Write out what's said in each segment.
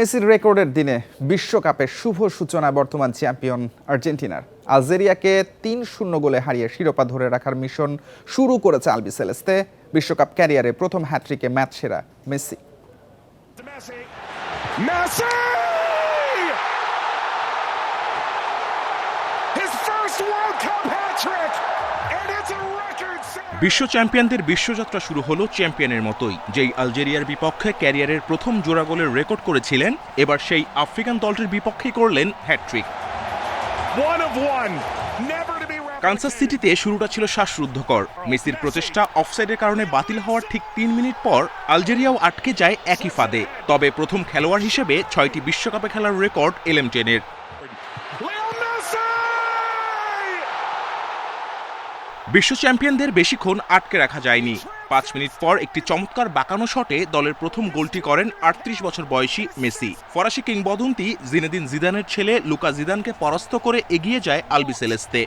মেসির রেকর্ডের দিনে বিশ্বকাপের শুভ সূচনা বর্তমান চ্যাম্পিয়ন আর্জেন্টিনার। আলজেরিয়াকে ৩-০ গোলে হারিয়ে শিরোপা ধরে রাখার মিশন শুরু করেছে আলবিসেলেস্তে। বিশ্বকাপ ক্যারিয়ারে প্রথম হ্যাট্রিকে ম্যাচ সেরা মেসি। বিশ্ব চ্যাম্পিয়নদের বিশ্বযাত্রা শুরু হলো চ্যাম্পিয়নের মতোই। যেই আলজেরিয়ার বিপক্ষে ক্যারিয়ারের প্রথম জোড়া গোলের রেকর্ড করেছিলেন, এবার সেই আফ্রিকান দলটির বিপক্ষেই করলেন হ্যাট্রিক। কানসাস সিটিতে শুরুটা ছিল শ্বাসরুদ্ধকর। মেসির প্রচেষ্টা অফসাইডের কারণে বাতিল হওয়ার ঠিক ৩ মিনিট পর আলজেরিয়াও আটকে যায় একই ফাঁদে। তবে প্রথম খেলোয়াড় হিসেবে ৬টি বিশ্বকাপে খেলার রেকর্ড এলএমটেনের। বিশ্ব চ্যাম্পিয়নদের বেশিক্ষণ আটকে রাখা যায়নি। ৫ মিনিট পর একটি চমৎকার বাঁকানো শটে দলের প্রথম গোলটি করেন ৩৮ বছর বয়সী মেসি। ফরাসি কিংবদন্তি জিনেদিন জিদানের ছেলে লুকা জিদানকে পরাস্ত করে এগিয়ে যায় আলবিসেলেস্তে।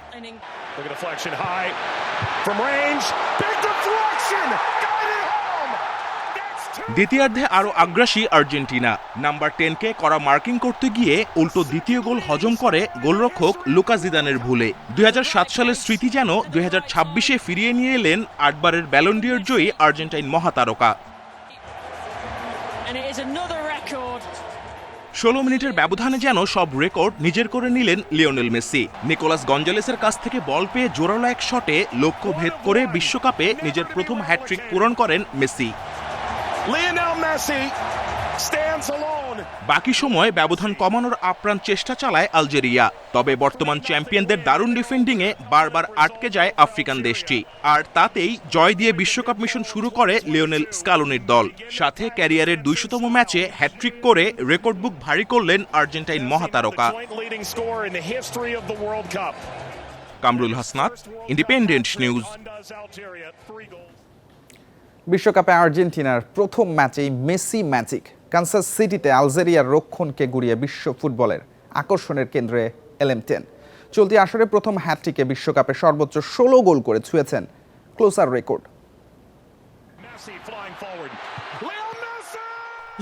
দ্বিতীয়ার্ধে আরও আগ্রাসী আর্জেন্টিনা। নাম্বার 10কে কড়া মার্কিং করতে গিয়ে উল্টো দ্বিতীয় গোল হজম করে গোলরক্ষক লুকা জিদানের ভুলে। ২০০৭ সালের স্মৃতি যেন ২০২৬-এ ফিরিয়ে নিয়ে এলেন ৮বারের ব্যালন ডি'র জয়ী আর্জেন্টাইন মহাতারকা। ১৬ মিনিটের ব্যবধানে যেন সব রেকর্ড নিজের করে নিলেন লিওনেল মেসি। নিকোলাস গঞ্জালেসের কাছ থেকে বল পেয়ে জোরালো এক শটে লক্ষ্য ভেদ করে বিশ্বকাপে নিজের প্রথম হ্যাট্রিক পূরণ করেন মেসি। বাকি সময় ব্যবধান কমানোর আপ্রাণ চেষ্টা চালায় আলজেরিয়া। তবে বর্তমান চ্যাম্পিয়নদের দারুণ ডিফেন্ডিংয়ে বারবার আটকে যায় আফ্রিকান দেশটি। আর তাতেই জয় দিয়ে বিশ্বকাপ মিশন শুরু করে লিওনেল স্কালোনির দল। সাথে ক্যারিয়ারের ২০০তম ম্যাচে হ্যাট্রিক করে রেকর্ড বুক ভারী করলেন আর্জেন্টাইন মহাতারকা। Kamrul Hasnat, independent news. বিশ্বকাপে আর্জেন্টিনার প্রথম ম্যাচেই মেসি ম্যাজিক। কানসাস সিটিতে আলজেরিয়ার রক্ষণকে গুড়িয়ে বিশ্ব ফুটবলের আকর্ষণের কেন্দ্রে এলএম10। চলতি আসরে প্রথম হ্যাট্রিকে বিশ্বকাপে সর্বোচ্চ ১৬ গোল করে ছুঁয়েছেন ক্লোসার রেকর্ড।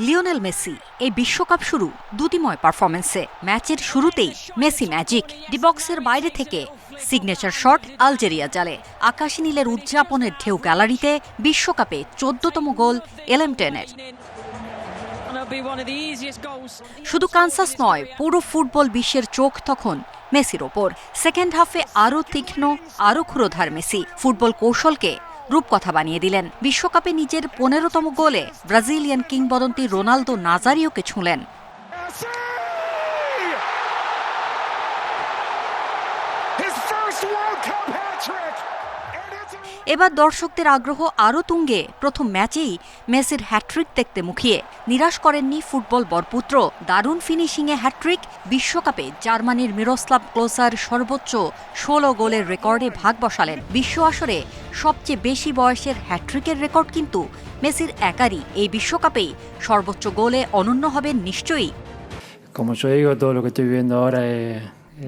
লিওনেল মেসি এই বিশ্বকাপ শুরু দ্যুতিময় পারফরমেন্সে। ম্যাচের শুরুতেই মেসি ম্যাজিক। ডিবক্সের বাইরে থেকে সিগনেচার শট আলজেরিয়া জালে। আকাশী নীলের উদযাপনের ঢেউ গ্যালারিতে। বিশ্বকাপে ১৪তম গোল এলএম10-এর। শুধু কানসাস নয়, পুরো ফুটবল বিশ্বের চোখ তখন মেসির ওপর। সেকেন্ড হাফে আরও তীক্ষ্ণ, আরও ক্ষুরোধার মেসি ফুটবল কৌশলকে রূপকথা বানিয়ে দিলেন। বিশ্বকাপে নিজের ১৫তম গোলে ব্রাজিলিয়ান কিংবদন্তি রোনালদো নাজারিওকে ছুঁলেন। এবার দর্শকদের আগ্রহ আরও তুঙ্গে। প্রথম ম্যাচেই মেসির হ্যাট্রিক দেখতে মুখিয়ে নিরাশ করেননি ফুটবল বরপুত্র। দারুণ ফিনিশিংয়ে হ্যাট্রিক। বিশ্বকাপে জার্মানির মিরোস্লাভ ক্লোসার সর্বোচ্চ ১৬ গোলের রেকর্ডে ভাগ বসালেন। বিশ্ব আসরে সবচেয়ে বেশি বয়সের হ্যাট্রিকের রেকর্ড কিন্তু মেসির একারই। এই বিশ্বকাপেই সর্বোচ্চ গোলে অনন্য হবেন নিশ্চয়ই।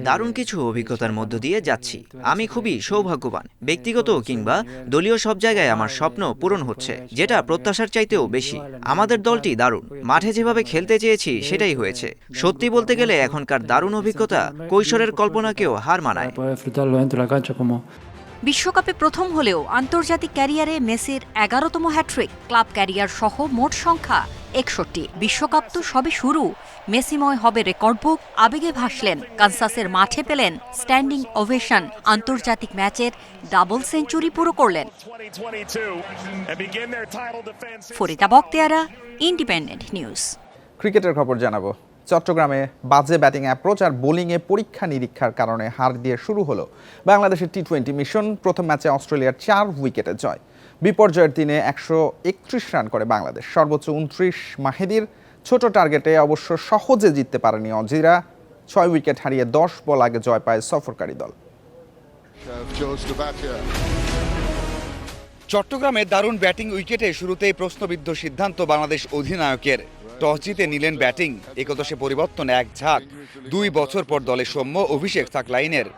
দারুণ কিছু অভিজ্ঞতার মধ্য দিয়ে যাচ্ছি। আমি খুবই সৌভাগ্যবান। ব্যক্তিগত কিংবা দলীয় সব জায়গায় আমার স্বপ্ন পূরণ হচ্ছে, যেটা প্রত্যাশার চাইতেও বেশি। আমাদের দলটি দারুণ। মাঠে যেভাবে খেলতে চেয়েছি সেটাই হয়েছে। সত্যি বলতে গেলে এখনকার দারুণ অভিজ্ঞতা কৈশোরের কল্পনাকেও হার মানায়। বিশ্বকাপে প্রথম হলেও আন্তর্জাতিক ক্যারিয়ারে মেসির ১১তম হ্যাট্রিক। ক্লাব ক্যারিয়ার সহ মোট সংখ্যা ৬১। বিশ্বকাপ তো সবে শুরু। মেসিময় হবে রেকর্ড বুক। আবেগে ভাসলেন। কানসাসের মাঠে পেলেন স্ট্যান্ডিং ওভেশন। আন্তর্জাতিক ম্যাচের ডাবল সেঞ্চুরি পুরো করলেন। Farida Bakhtiara, independent news. ক্রিকেটের খবর জানাবো। চট্টগ্রামে বাজে ব্যাটিং অ্যাপ্রোচ আর বোলিংয়ে পরীক্ষা নিরীক্ষার কারণে হার দিয়ে শুরু হলো বাংলাদেশের টি-20 মিশন। প্রথম ম্যাচে অস্ট্রেলিয়ার ৪ উইকেটে জয়। বিপর্যয়ের দিনে ১৩১ রান করে বাংলাদেশ। সর্বোচ্চ ২৯ মাহেদির। ছোট টার্গেটে অবশ্য সহজে জিততে পারেনি অজিরা। ৬ উইকেট হারিয়ে ১০ বল আগে জয় পায় সফরকারী দল। চট্টগ্রামে দারুণ ব্যাটিং উইকেটে শুরুতেই প্রশ্নবিদ্ধ সিদ্ধান্ত বাংলাদেশ অধিনায়কের। টস জিতে নিলেন ব্যাটিং। একাদশে পরিবর্তন এক ঝাঁক। ২ বছর পর দলে সৌম্য অভিষেক সাকলাইনের।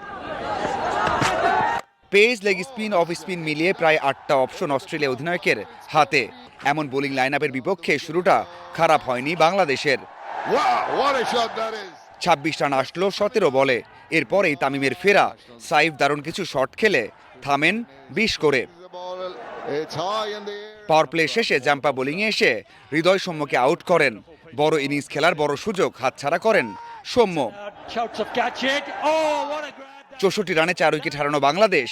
Pace, leg spin, off spin মিলিয়ে প্রায় ৮টা অপশন অস্ট্রেলিয়া অধিনায়কের হাতে। এমন বোলিং লাইন আপের বিপক্ষে শুরুটা খারাপ হয়নি বাংলাদেশের। Wow, what a shot that is. 26 run আসলো 17 বলে। এরপরেই তামিমের ফেরা, সাইফ দারুণ কিছু শট খেলে থামেন 20 করে। The ball, it's high in the air. Power play শেষে জাম্পা বোলিংয়ে এসে হৃদয় সৌম্যকে আউট করেন। বড় ইনিংস খেলার বড় সুযোগ হাতছাড়া করেন সৌম্য। 64 রানে 4 উইকেট হারানো বাংলাদেশ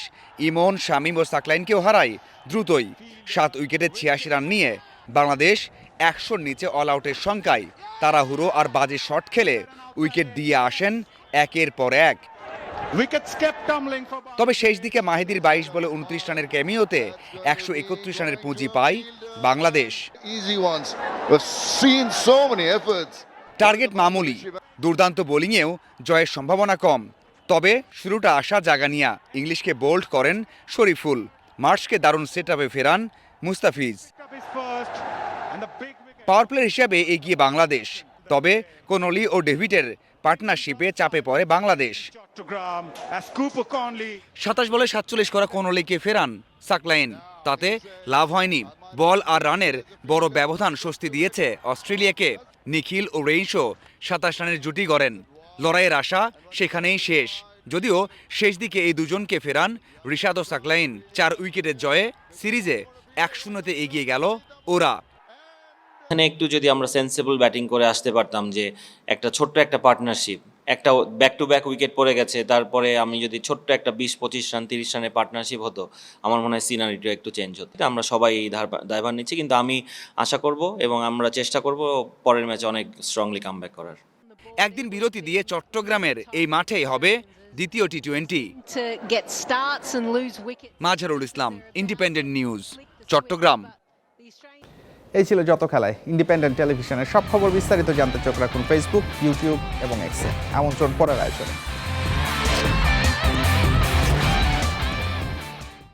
ইমন, শামীম ও সাকলাইনকেও হারায় দ্রুতই। 7 উইকেটে 86 রান নিয়ে বাংলাদেশ 100-র নিচে অল আউটের সংখ্যায় তাড়াহুড়ো আর বাজে শট খেলে উইকেট দিয়ে আসেন একের পর এক। Wickets kept tumbling for তবে শেষ দিকে মাহিদির 22 বলে 29 রানের ক্যামিওতে 131 রানের পুঁজি পায় বাংলাদেশ। easy ones. We've seen so many efforts. Target মামুলি, দুর্দান্ত বোলিংয়েও জয়ের সম্ভাবনা কম। তবে শুরুটা আসা জাগানিয়া, ইংলিশকে বোল্ড করেন শরীফুল, মার্শকে দারুণ সেটআপে ফেরান মুস্তাফিজ। পাওয়ার প্লেয়ার হিসেবে এগিয়ে বাংলাদেশ, তবে কোনলি ও ডেভিডের পার্টনারশিপে চাপে পড়ে বাংলাদেশ। 27 বলে 47 করা কোনলিকে ফেরান সাকলাইন, তাতে লাভ হয়নি। বল আর রানের বড় ব্যবধান স্বস্তি দিয়েছে অস্ট্রেলিয়াকে। নিখিল ও রেইনশো 27 রানের জুটি গড়েন। লড়াইয়ের আশা সেখানেই শেষ, যদিও শেষ দিকে এই দুজনকে ফেরান রিশাদ ও সাকলাইন। 4 উইকেটের জয়ে সিরিজে 1-0-তে এগিয়ে গেল ওরা। এখানে একটু যদি আমরা সেন্সেবল ব্যাটিং করে আসতে পারতাম, যে একটা ছোট্ট একটা পার্টনারশিপ, একটা ব্যাক টু ব্যাক উইকেট পড়ে গেছে, তারপরে আমি যদি ছোট্ট একটা 20-25 রান 30 রানের পার্টনারশিপ হতো, আমার মনে হয় সিনারিটা একটু চেঞ্জ হতো। আমরা সবাই এই দায়ভার নিচ্ছি, কিন্তু আমি আশা করব এবং আমরা চেষ্টা করব পরের ম্যাচে অনেক স্ট্রংলি কামব্যাক করার। একদিন বিরতি দিয়ে চট্টগ্রামের এই মাঠেই হবে দ্বিতীয় টি-20। to get starts and lose wickets. Mazharul Islam, independent news, Chattogram. এই ছিল যত খেলায় ইন্ডিপেন্ডেন্ট টেলিভিশনের সব খবর। বিস্তারিত জানতে চোখ রাখুন ফেসবুক, ইউটিউব এবং এক্সে। আমন্ত্রণ পরের আয়োজনে।